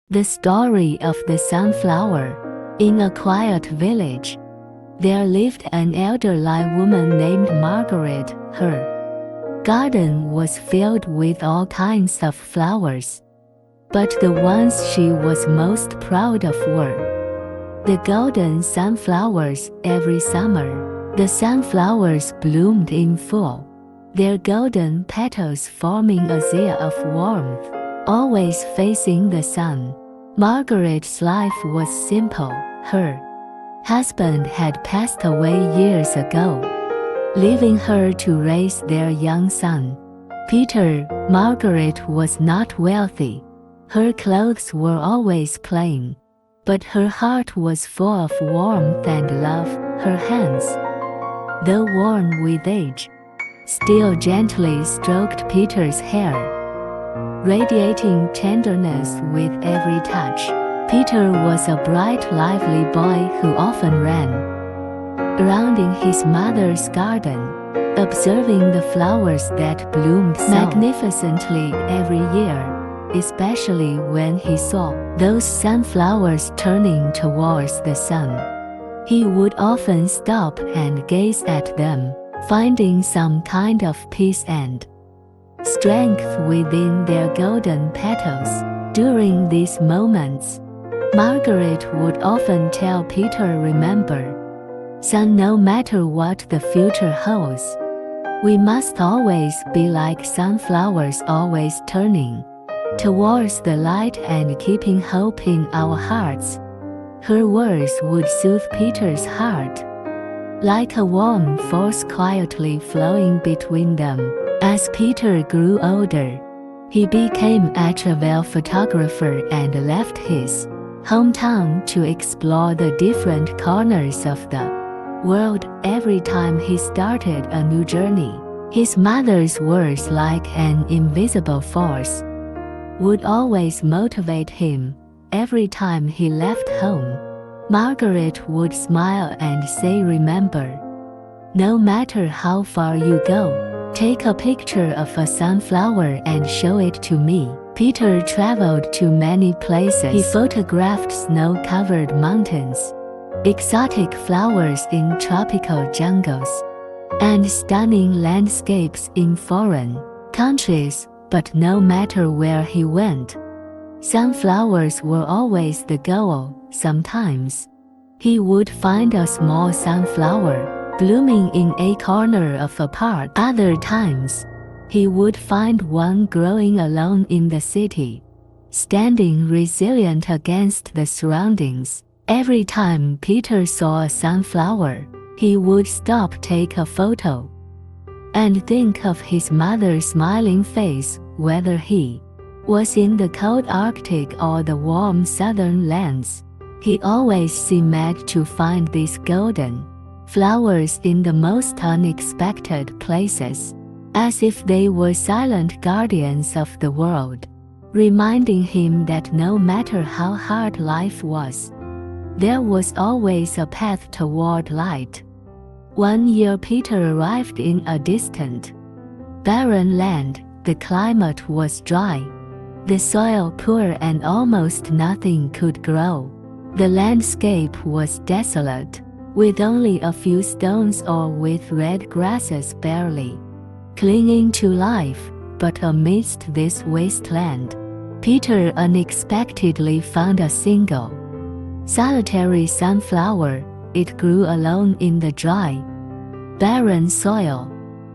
The story of the sunflower. In a quiet village, there lived an elderly woman named Margaret. Her garden was filled with all kinds of flowers, but the ones she was most proud of were the golden sunflowers. Every summer, the sunflowers bloomed in full, their golden petals forming a sea of warmth, always facing the sun. Margaret's life was simple. Her husband had passed away years ago, leaving her to raise their young son, Peter. Margaret was not wealthy. Her clothes were always plain, but her heart was full of warmth and love. Her hands, though worn with age, still gently stroked Peter's hair, radiating tenderness with every touch. Peter was a bright, lively boy who often ran around in his mother's garden, observing the flowers that bloomed so magnificently every year, especially when he saw those sunflowers turning towards the sun. He would often stop and gaze at them, finding some kind of peace and strength within their golden petals. During these moments, Margaret would often tell Peter, "Remember, son, no matter what the future holds, we must always be like sunflowers, always turning towards the light and keeping hope in our hearts." Her words would soothe Peter's heart, like a warm force quietly flowing between them. As Peter grew older, he became a travel photographer and left his hometown to explore the different corners of the world. Every time he started a new journey, his mother's words, like an invisible force, would always motivate him. Every time he left home, Margaret would smile and say, "Remember, no matter how far you go, take a picture of a sunflower and show it to me." Peter traveled to many places. He photographed snow-covered mountains, exotic flowers in tropical jungles, and stunning landscapes in foreign countries. But no matter where he went, sunflowers were always the goal. Sometimes he would find a small sunflower blooming in a corner of a park. Other times, he would find one growing alone in the city, standing resilient against the surroundings. Every time Peter saw a sunflower, he would stop, take a photo, and think of his mother's smiling face. Whether he was in the cold Arctic or the warm southern lands, he always seemed to find these golden flowers in the most unexpected places, as if they were silent guardians of the world, reminding him that no matter how hard life was, there was always a path toward light. One year Peter arrived in a distant, barren land. The climate was dry, the soil poor, and almost nothing could grow. The landscape was desolate, with only a few stones or with red grasses barely clinging to life. But amidst this wasteland, Peter unexpectedly found a single, solitary sunflower. It grew alone in the dry, barren soil,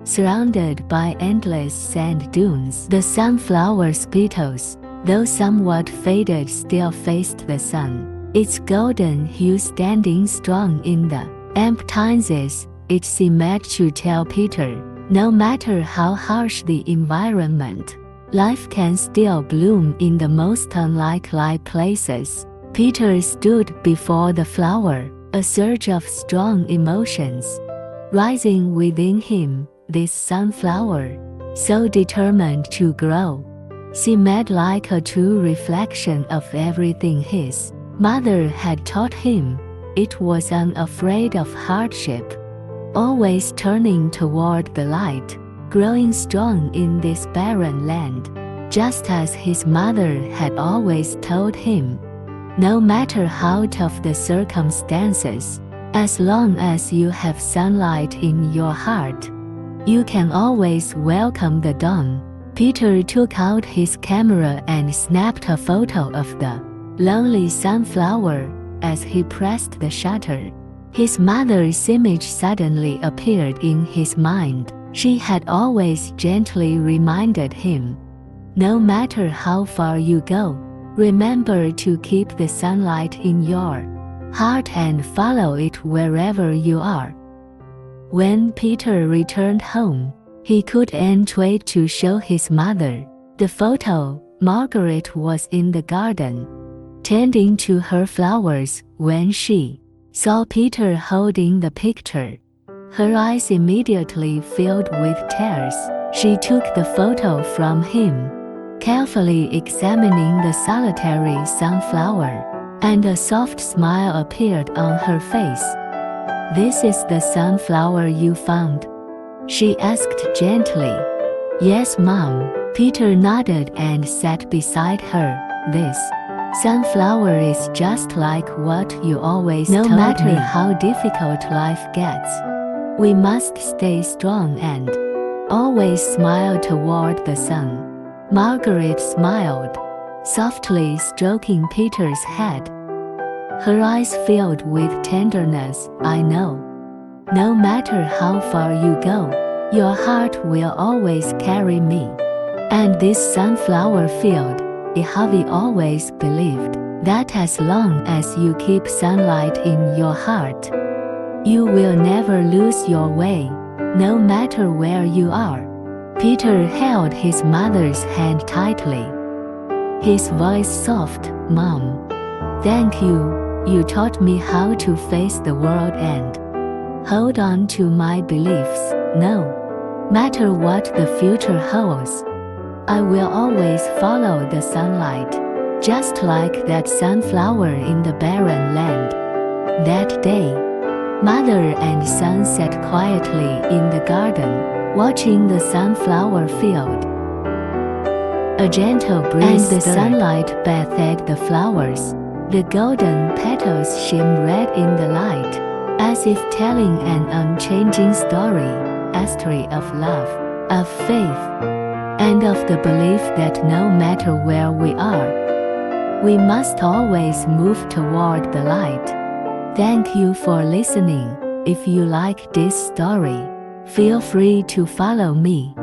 surrounded by endless sand dunes. The sunflower's petals, though somewhat faded, still faced the sun, its golden hue standing strong in the emptiness. It seemed to tell Peter, no matter how harsh the environment, life can still bloom in the most unlikely places. Peter stood before the flower, a surge of strong emotions rising within him. This sunflower, so determined to grow, seemed like a true reflection of everything his mother had taught him. It was unafraid of hardship, always turning toward the light, growing strong in this barren land. just as his mother had always told him. No matter how tough the circumstances, as long as you have sunlight in your heart, you can always welcome the dawn. Peter took out his camera and snapped a photo of the lonely sunflower. As he pressed the shutter, his mother's image suddenly appeared in his mind. She had always gently reminded him, "No matter how far you go, remember to keep the sunlight in your heart and follow it wherever you are." When Peter returned home, he couldn't wait to show his mother the photo. Margaret was in the garden, tending to her flowers. When she saw Peter holding the picture, her eyes immediately filled with tears. She took the photo from him, carefully examining the solitary sunflower, and a soft smile appeared on her face. "This is the sunflower you found?" she asked gently. "Yes, Mom," Peter nodded and sat beside her. "This sunflower is just like what you always told me. No matter how difficult life gets, we must stay strong and always smile toward the sun." Margaret smiled, softly stroking Peter's head. Her eyes filled with tenderness. "I know. No matter how far you go, your heart will always carry me." And this sunflower field, Harvey always believed that as long as you keep sunlight in your heart, you will never lose your way, no matter where you are. Peter held his mother's hand tightly, his voice soft. "Mom, thank you. You taught me how to face the world and hold on to my beliefs. No matter what the future holds, I will always follow the sunlight, just like that sunflower in the barren land." That day, mother and son sat quietly in the garden, watching the sunflower field. A gentle breeze and the sunlight bathed the flowers. The golden petals shimmered red in the light, as if telling an unchanging story, a story of love, of faith, and of the belief that no matter where we are, we must always move toward the light. Thank you for listening. If you like this story, feel free to follow me